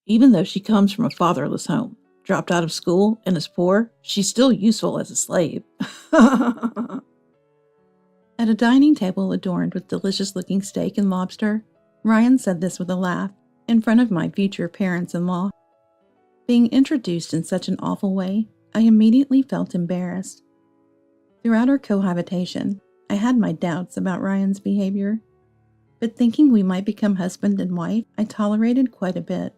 Even though she comes from a fatherless home, dropped out of school, and is poor, she's still useful as a slave. At a dining table adorned with delicious-looking steak and lobster, Ryan said this with a laugh in front of my future parents-in-law. Being introduced in such an awful way, I immediately felt embarrassed. Throughout our cohabitation, I had my doubts about Ryan's behavior, but thinking we might become husband and wife, I tolerated quite a bit.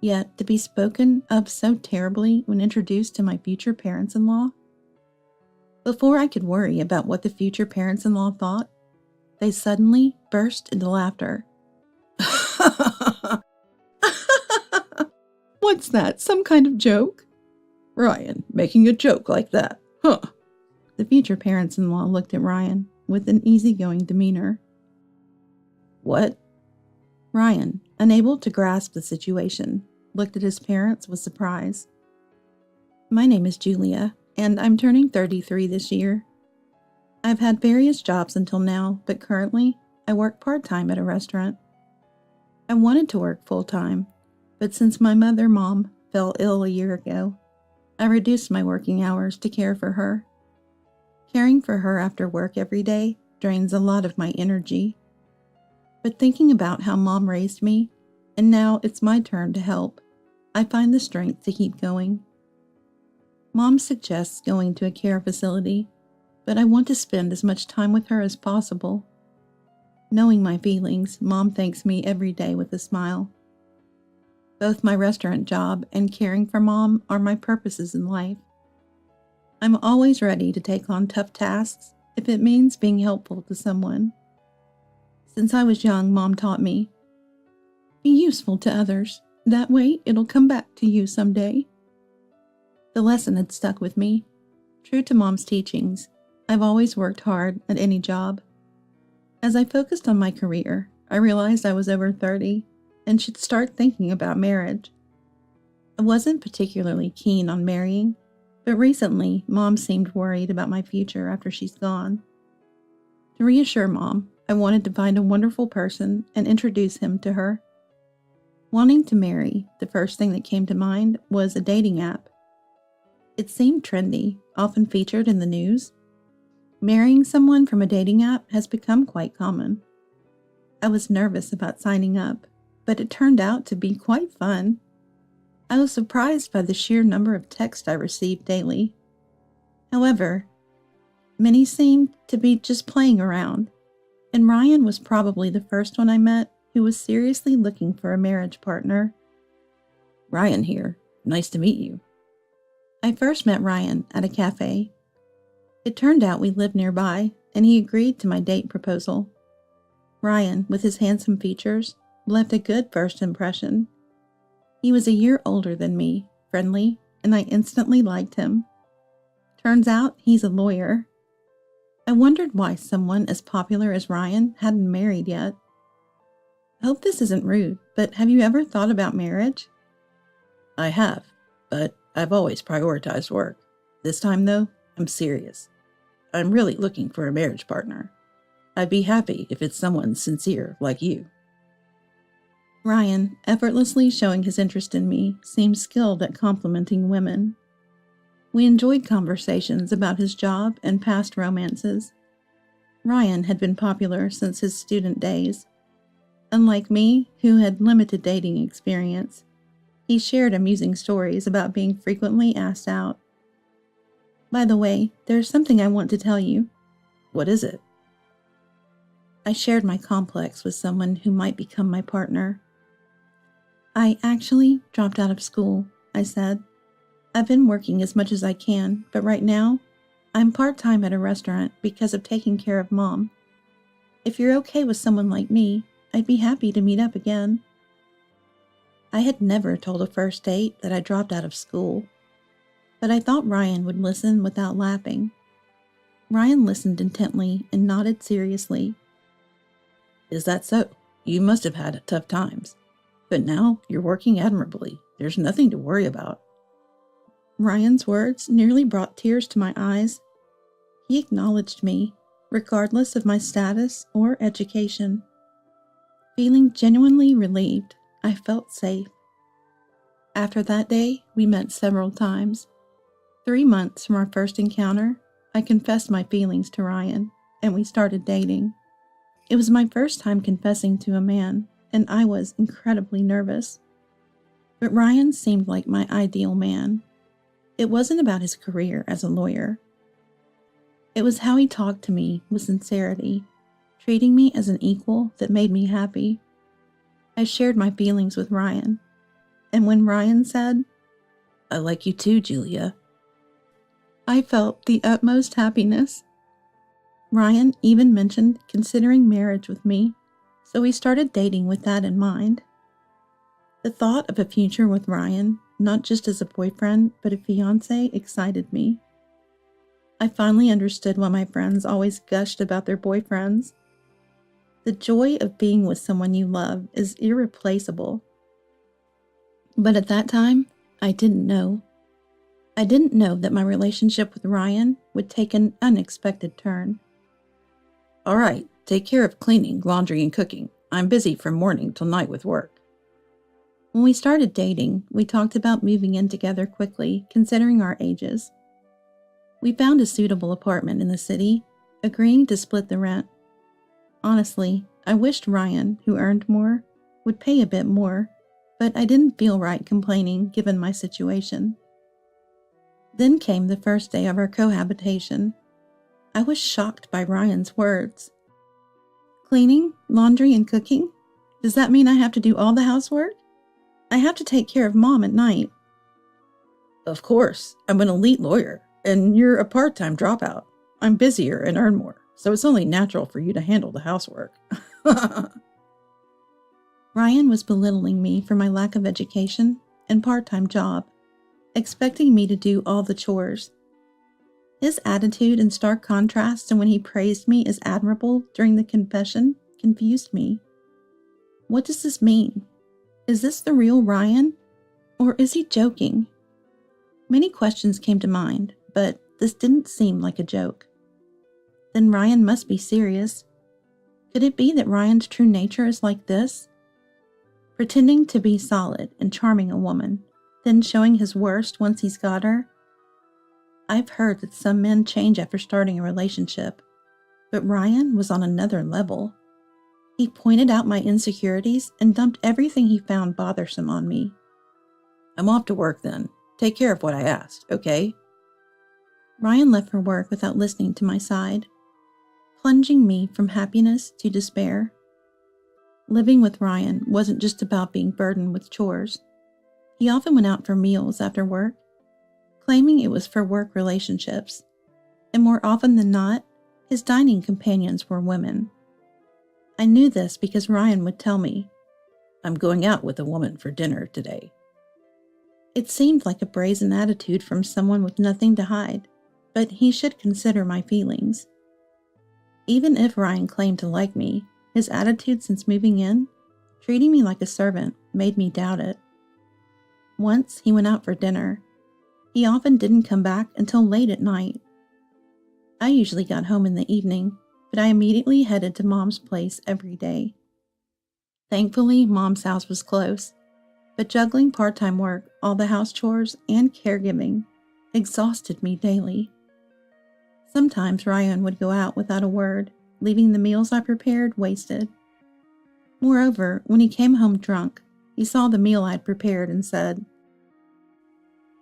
Yet, to be spoken of so terribly when introduced to my future parents-in-law? Before I could worry about what the future parents-in-law thought, they suddenly burst into laughter. What's that, some kind of joke? Ryan, making a joke like that, huh? The future parents-in-law looked at Ryan with an easygoing demeanor. What? Ryan, unable to grasp the situation, looked at his parents with surprise. My name is Julia, and I'm turning 33 this year. I've had various jobs until now, but currently I work part-time at a restaurant. I wanted to work full-time, but since my mom fell ill a year ago, I reduced my working hours to care for her. Caring for her after work every day drains a lot of my energy. But thinking about how Mom raised me, and now it's my turn to help, I find the strength to keep going. Mom suggests going to a care facility, but I want to spend as much time with her as possible. Knowing my feelings, Mom thanks me every day with a smile. Both my restaurant job and caring for Mom are my purposes in life. I'm always ready to take on tough tasks if it means being helpful to someone. Since I was young, Mom taught me, be useful to others. That way, it'll come back to you someday. The lesson had stuck with me. True to Mom's teachings, I've always worked hard at any job. As I focused on my career, I realized I was over 30 and should start thinking about marriage. I wasn't particularly keen on marrying, but recently, Mom seemed worried about my future after she's gone. To reassure Mom, I wanted to find a wonderful person and introduce him to her. Wanting to marry, the first thing that came to mind was a dating app. It seemed trendy, often featured in the news. Marrying someone from a dating app has become quite common. I was nervous about signing up, but it turned out to be quite fun. I was surprised by the sheer number of texts I received daily. However, many seemed to be just playing around, and Ryan was probably the first one I met who was seriously looking for a marriage partner. Ryan here. Nice to meet you. I first met Ryan at a cafe. It turned out we lived nearby, and he agreed to my date proposal. Ryan, with his handsome features, left a good first impression. He was a year older than me, friendly, and I instantly liked him. Turns out he's a lawyer. I wondered why someone as popular as Ryan hadn't married yet. I hope this isn't rude, but have you ever thought about marriage? I have, but I've always prioritized work. This time, though, I'm serious. I'm really looking for a marriage partner. I'd be happy if it's someone sincere like you. Ryan, effortlessly showing his interest in me, seemed skilled at complimenting women. We enjoyed conversations about his job and past romances. Ryan had been popular since his student days. Unlike me, who had limited dating experience, he shared amusing stories about being frequently asked out. By the way, there's something I want to tell you. What is it? I shared my complex with someone who might become my partner. I actually dropped out of school, I said. I've been working as much as I can, but right now, I'm part-time at a restaurant because of taking care of Mom. If you're okay with someone like me, I'd be happy to meet up again. I had never told a first date that I dropped out of school, but I thought Ryan would listen without laughing. Ryan listened intently and nodded seriously. Is that so? You must have had tough times. But now you're working admirably. There's nothing to worry about. Ryan's words nearly brought tears to my eyes. He acknowledged me, regardless of my status or education. Feeling genuinely relieved, I felt safe. After that day, we met several times. 3 months from our first encounter, I confessed my feelings to Ryan, and we started dating. It was my first time confessing to a man, and I was incredibly nervous. But Ryan seemed like my ideal man. It wasn't about his career as a lawyer. It was how he talked to me with sincerity, treating me as an equal that made me happy. I shared my feelings with Ryan, and when Ryan said, "I like you too, Julia," I felt the utmost happiness. Ryan even mentioned considering marriage with me, so we started dating with that in mind. The thought of a future with Ryan, not just as a boyfriend, but a fiancé, excited me. I finally understood why my friends always gushed about their boyfriends. The joy of being with someone you love is irreplaceable. But at that time, I didn't know. I didn't know that my relationship with Ryan would take an unexpected turn. "All right, take care of cleaning, laundry, and cooking. I'm busy from morning till night with work." When we started dating, we talked about moving in together quickly, considering our ages. We found a suitable apartment in the city, agreeing to split the rent. Honestly, I wished Ryan, who earned more, would pay a bit more, but I didn't feel right complaining given my situation. Then came the first day of our cohabitation. I was shocked by Ryan's words. "Cleaning, laundry, and cooking? Does that mean I have to do all the housework? I have to take care of Mom at night." "Of course, I'm an elite lawyer, and you're a part-time dropout. I'm busier and earn more, so it's only natural for you to handle the housework." Ryan was belittling me for my lack of education and part-time job, expecting me to do all the chores. His attitude in stark contrast to when he praised me as admirable during the confession confused me. What does this mean? Is this the real Ryan? Or is he joking? Many questions came to mind, but this didn't seem like a joke. Then Ryan must be serious. Could it be that Ryan's true nature is like this? Pretending to be solid and charming a woman, then showing his worst once he's got her? I've heard that some men change after starting a relationship, but Ryan was on another level. He pointed out my insecurities and dumped everything he found bothersome on me. "I'm off to work then. Take care of what I asked, okay?" Ryan left for work without listening to my side, plunging me from happiness to despair. Living with Ryan wasn't just about being burdened with chores. He often went out for meals after work, claiming it was for work relationships, and more often than not, his dining companions were women. I knew this because Ryan would tell me, "I'm going out with a woman for dinner today." It seemed like a brazen attitude from someone with nothing to hide, but he should consider my feelings. Even if Ryan claimed to like me, his attitude since moving in, treating me like a servant, made me doubt it. Once he went out for dinner. He often didn't come back until late at night. I usually got home in the evening, but I immediately headed to Mom's place every day. Thankfully, Mom's house was close, but juggling part-time work, all the house chores, and caregiving exhausted me daily. Sometimes Ryan would go out without a word, leaving the meals I prepared wasted. Moreover, when he came home drunk, he saw the meal I'd prepared and said,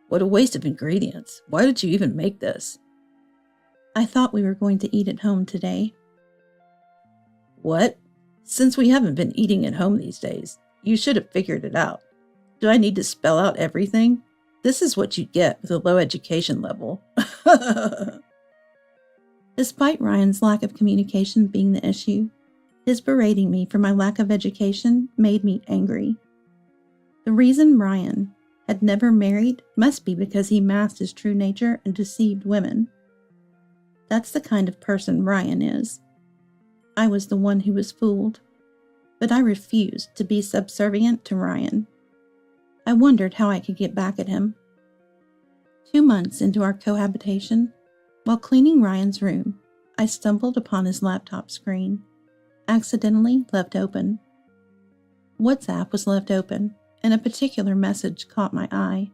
"What a waste of ingredients. Why did you even make this?" "I thought we were going to eat at home today." "What? Since we haven't been eating at home these days, you should have figured it out. Do I need to spell out everything? This is what you get with a low education level." Despite Ryan's lack of communication being the issue, his berating me for my lack of education made me angry. The reason Ryan had never married must be because he masked his true nature and deceived women. That's the kind of person Ryan is. I was the one who was fooled, but I refused to be subservient to Ryan. I wondered how I could get back at him. 2 months into our cohabitation, while cleaning Ryan's room, I stumbled upon his laptop screen, accidentally left open. WhatsApp was left open, and a particular message caught my eye.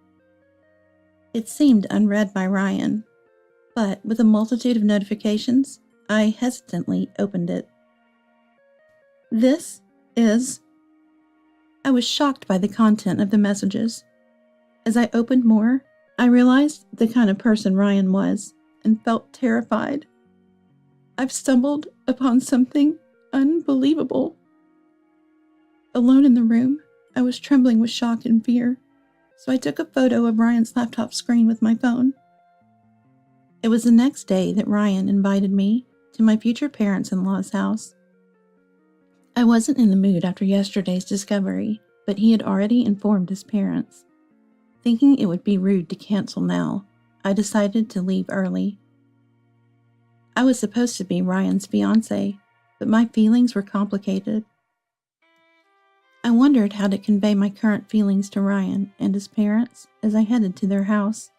It seemed unread by Ryan, but with a multitude of notifications, I hesitantly opened it. This is... I was shocked by the content of the messages. As I opened more, I realized the kind of person Ryan was and felt terrified. I've stumbled upon something unbelievable. Alone in the room, I was trembling with shock and fear, so I took a photo of Ryan's laptop screen with my phone. It was the next day that Ryan invited me to my future parents-in-law's house. I wasn't in the mood after yesterday's discovery, but he had already informed his parents. Thinking it would be rude to cancel now, I decided to leave early. I was supposed to be Ryan's fiancé, but my feelings were complicated. I wondered how to convey my current feelings to Ryan and his parents as I headed to their house.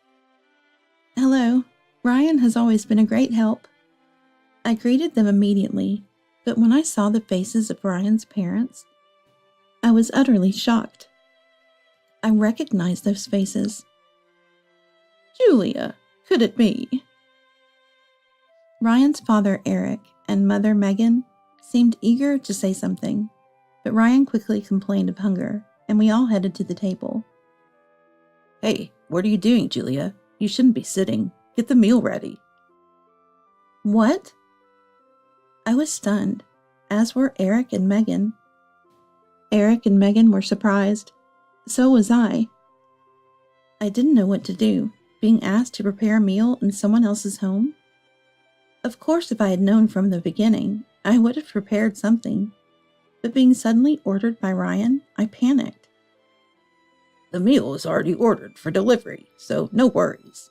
Hello, Ryan has always been a great help. I greeted them immediately, but when I saw the faces of Ryan's parents, I was utterly shocked. I recognized those faces. Julia, could it be? Ryan's father, Eric, and mother, Megan, seemed eager to say something, but Ryan quickly complained of hunger, and we all headed to the table. Hey, what are you doing, Julia? You shouldn't be sitting. Get the meal ready. What? I was stunned, as were Eric and Megan. Eric and Megan were surprised. So was I. I didn't know what to do, being asked to prepare a meal in someone else's home. Of course, if I had known from the beginning, I would have prepared something. But being suddenly ordered by Ryan, I panicked. The meal is already ordered for delivery, so no worries,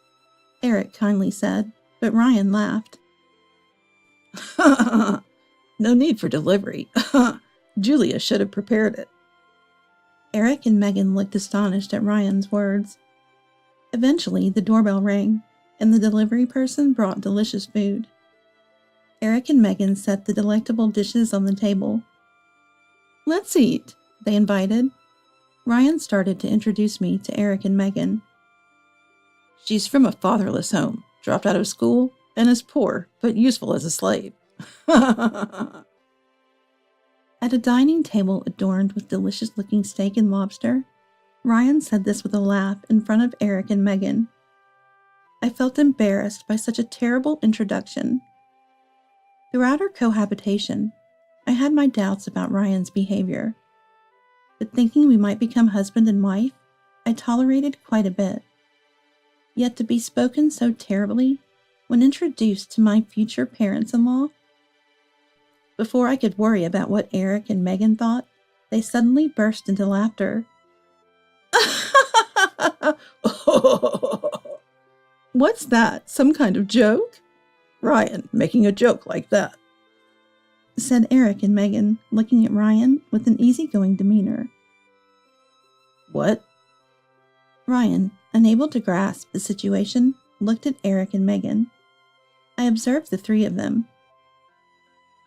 Eric kindly said, but Ryan laughed. No need for delivery. Julia should have prepared it. Eric and Megan looked astonished at Ryan's words. Eventually, the doorbell rang, and the delivery person brought delicious food. Eric and Megan set the delectable dishes on the table. Let's eat, they invited. Ryan started to introduce me to Eric and Megan. She's from a fatherless home, dropped out of school, and is poor, but useful as a slave. At a dining table adorned with delicious-looking steak and lobster, Ryan said this with a laugh in front of Eric and Megan. I felt embarrassed by such a terrible introduction. Throughout our cohabitation, I had my doubts about Ryan's behavior, but thinking we might become husband and wife, I tolerated quite a bit. Yet to be spoken so terribly when introduced to my future parents-in-law? Before I could worry about what Eric and Megan thought, they suddenly burst into laughter. What's that? Some kind of joke? Ryan making a joke like that, said Eric and Megan, looking at Ryan with an easygoing demeanor. What? Ryan, unable to grasp the situation, looked at Eric and Megan. I observed the three of them.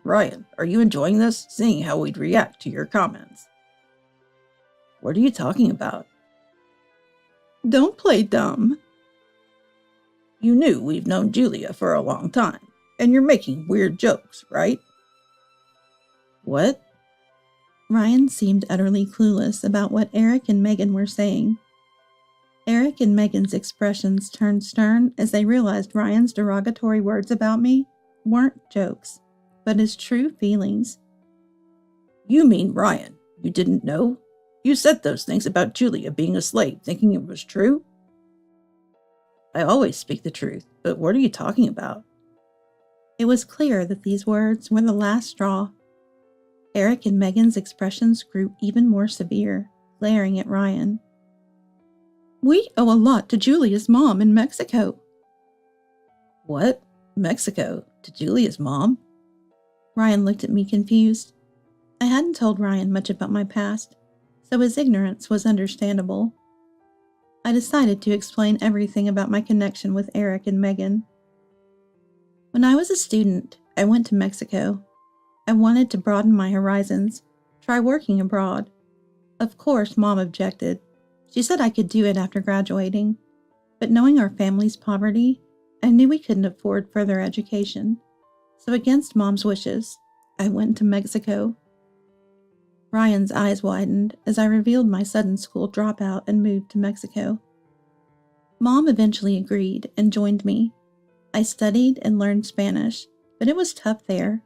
Ryan, are you enjoying this, seeing how we'd react to your comments? What are you talking about? Don't play dumb. You knew we've known Julia for a long time, and you're making weird jokes, right? What? Ryan seemed utterly clueless about what Eric and Megan were saying. Eric and Megan's expressions turned stern as they realized Ryan's derogatory words about me weren't jokes, but his true feelings. You mean, Ryan, you didn't know? You said those things about Julia being a slave, thinking it was true? I always speak the truth, but what are you talking about? It was clear that these words were the last straw. Eric and Megan's expressions grew even more severe, glaring at Ryan. We owe a lot to Julia's mom in Mexico. What? Mexico? To Julia's mom? Ryan looked at me confused. I hadn't told Ryan much about my past, so his ignorance was understandable. I decided to explain everything about my connection with Eric and Megan. When I was a student, I went to Mexico. I wanted to broaden my horizons, try working abroad. Of course, Mom objected. She said I could do it after graduating, but knowing our family's poverty, I knew we couldn't afford further education. So against Mom's wishes, I went to Mexico. Ryan's eyes widened as I revealed my sudden school dropout and moved to Mexico. Mom eventually agreed and joined me. I studied and learned Spanish, but it was tough there.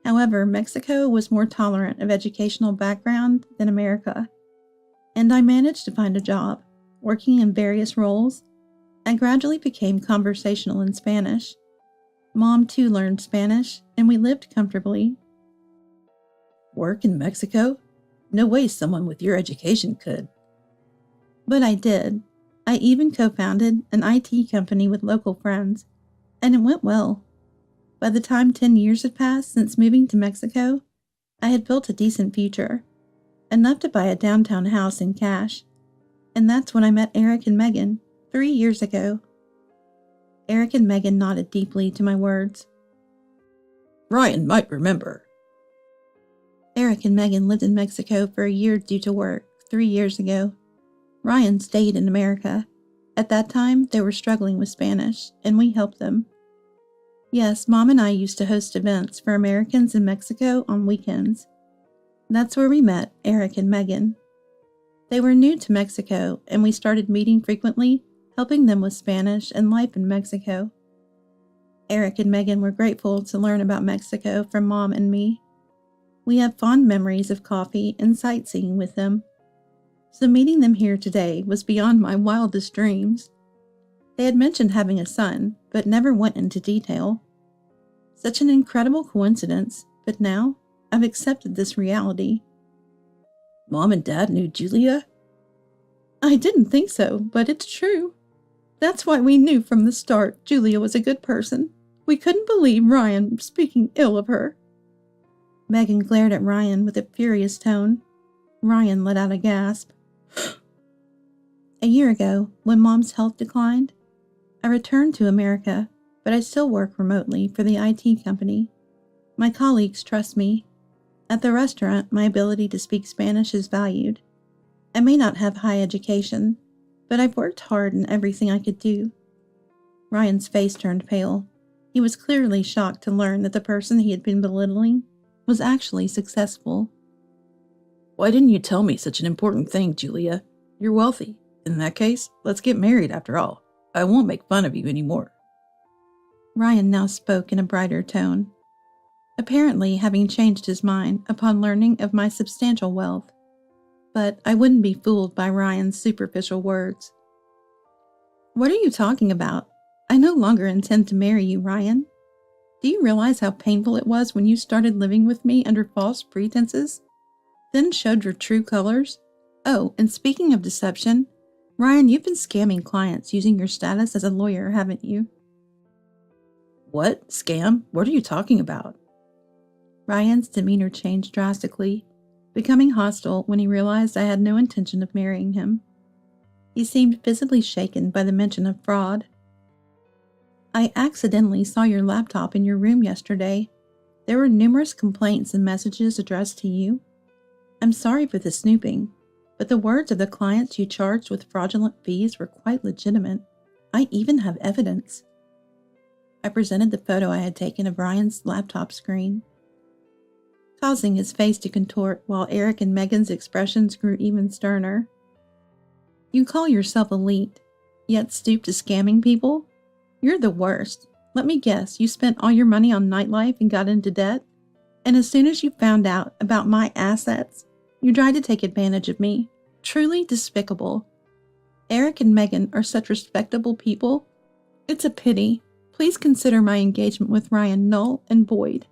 However, Mexico was more tolerant of educational background than America, and I managed to find a job, working in various roles. I gradually became conversational in Spanish. Mom too learned Spanish, and we lived comfortably. Work in Mexico? No way someone with your education could. But I did. I even co-founded an IT company with local friends, and it went well. By the time 10 years had passed since moving to Mexico, I had built a decent future, enough to buy a downtown house in cash. And that's when I met Eric and Megan 3 years ago. Eric and Megan nodded deeply to my words. Ryan might remember. Eric and Megan lived in Mexico for a year due to work 3 years ago. Ryan stayed in America. At that time, they were struggling with Spanish, and we helped them. Yes, Mom and I used to host events for Americans in Mexico on weekends. That's where we met Eric and Megan. They were new to Mexico, and we started meeting frequently, helping them with Spanish and life in Mexico. Eric and Megan were grateful to learn about Mexico from Mom and me. We have fond memories of coffee and sightseeing with them. So meeting them here today was beyond my wildest dreams. They had mentioned having a son, but never went into detail. Such an incredible coincidence, but now I've accepted this reality. Mom and Dad knew Julia? I didn't think so, but it's true. That's why we knew from the start Julia was a good person. We couldn't believe Ryan speaking ill of her. Megan glared at Ryan with a furious tone. Ryan let out a gasp. A year ago, when Mom's health declined, I returned to America, but I still work remotely for the IT company. My colleagues trust me. At the restaurant, my ability to speak Spanish is valued. I may not have high education, but I've worked hard in everything I could do. Ryan's face turned pale. He was clearly shocked to learn that the person he had been belittling was actually successful. Why didn't you tell me such an important thing, Julia? You're wealthy. In that case, let's get married after all. I won't make fun of you anymore. Ryan now spoke in a brighter tone, apparently having changed his mind upon learning of my substantial wealth. But I wouldn't be fooled by Ryan's superficial words. What are you talking about? I no longer intend to marry you, Ryan. Do you realize how painful it was when you started living with me under false pretenses, then showed your true colors? Oh, and speaking of deception, Ryan, you've been scamming clients using your status as a lawyer, haven't you? What? Scam? What are you talking about? Ryan's demeanor changed drastically, becoming hostile when he realized I had no intention of marrying him. He seemed visibly shaken by the mention of fraud. I accidentally saw your laptop in your room yesterday. There were numerous complaints and messages addressed to you. I'm sorry for the snooping, but the words of the clients you charged with fraudulent fees were quite legitimate. I even have evidence. I presented the photo I had taken of Ryan's laptop screen, causing his face to contort while Eric and Megan's expressions grew even sterner. You call yourself elite, yet stoop to scamming people? You're the worst. Let me guess, you spent all your money on nightlife and got into debt? And as soon as you found out about my assets, you tried to take advantage of me. Truly despicable. Eric and Megan are such respectable people. It's a pity. Please consider my engagement with Ryan null and void.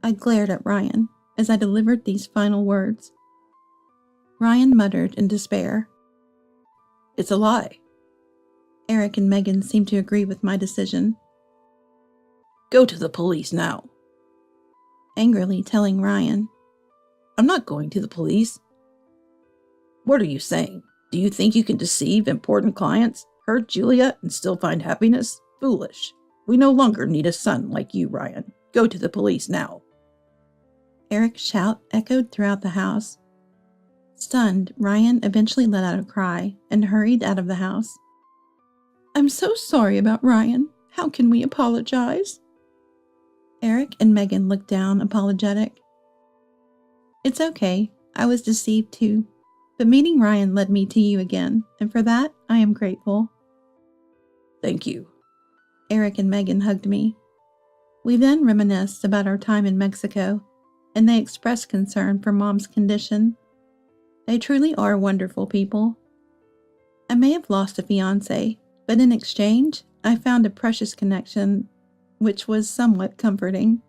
I glared at Ryan as I delivered these final words. Ryan muttered in despair. It's a lie. Eric and Megan seemed to agree with my decision. Go to the police now. Angrily telling Ryan. I'm not going to the police. What are you saying? Do you think you can deceive important clients, hurt Julia, and still find happiness? Foolish. We no longer need a son like you, Ryan. Go to the police now. Eric's shout echoed throughout the house. Stunned, Ryan eventually let out a cry and hurried out of the house. I'm so sorry about Ryan. How can we apologize? Eric and Megan looked down, apologetic. It's okay. I was deceived too. But meeting Ryan led me to you again, and for that, I am grateful. Thank you. Eric and Megan hugged me. We then reminisced about our time in Mexico, and they expressed concern for Mom's condition. They truly are wonderful people. I may have lost a fiancé, but in exchange, I found a precious connection, which was somewhat comforting.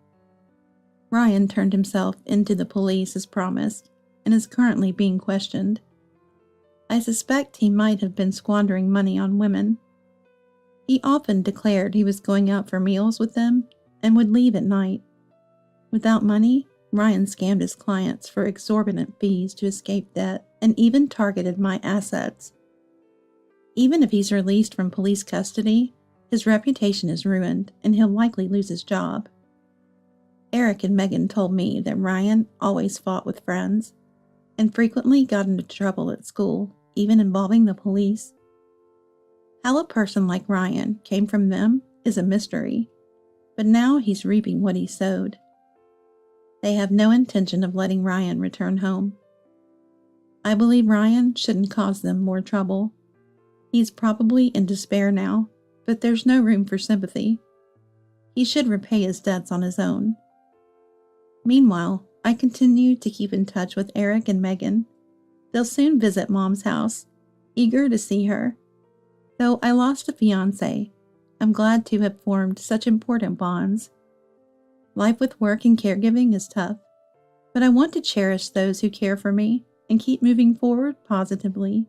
Ryan turned himself into the police as promised, and is currently being questioned. I suspect he might have been squandering money on women. He often declared he was going out for meals with them and would leave at night. Without money, Ryan scammed his clients for exorbitant fees to escape debt and even targeted my assets. Even if he's released from police custody, his reputation is ruined and he'll likely lose his job. Eric and Megan told me that Ryan always fought with friends and frequently got into trouble at school, even involving the police. How a person like Ryan came from them is a mystery, but now he's reaping what he sowed. They have no intention of letting Ryan return home. I believe Ryan shouldn't cause them more trouble. He's probably in despair now, but there's no room for sympathy. He should repay his debts on his own. Meanwhile, I continue to keep in touch with Eric and Megan. They'll soon visit Mom's house, eager to see her. Though I lost a fiancé, I'm glad to have formed such important bonds. Life with work and caregiving is tough, but I want to cherish those who care for me and keep moving forward positively.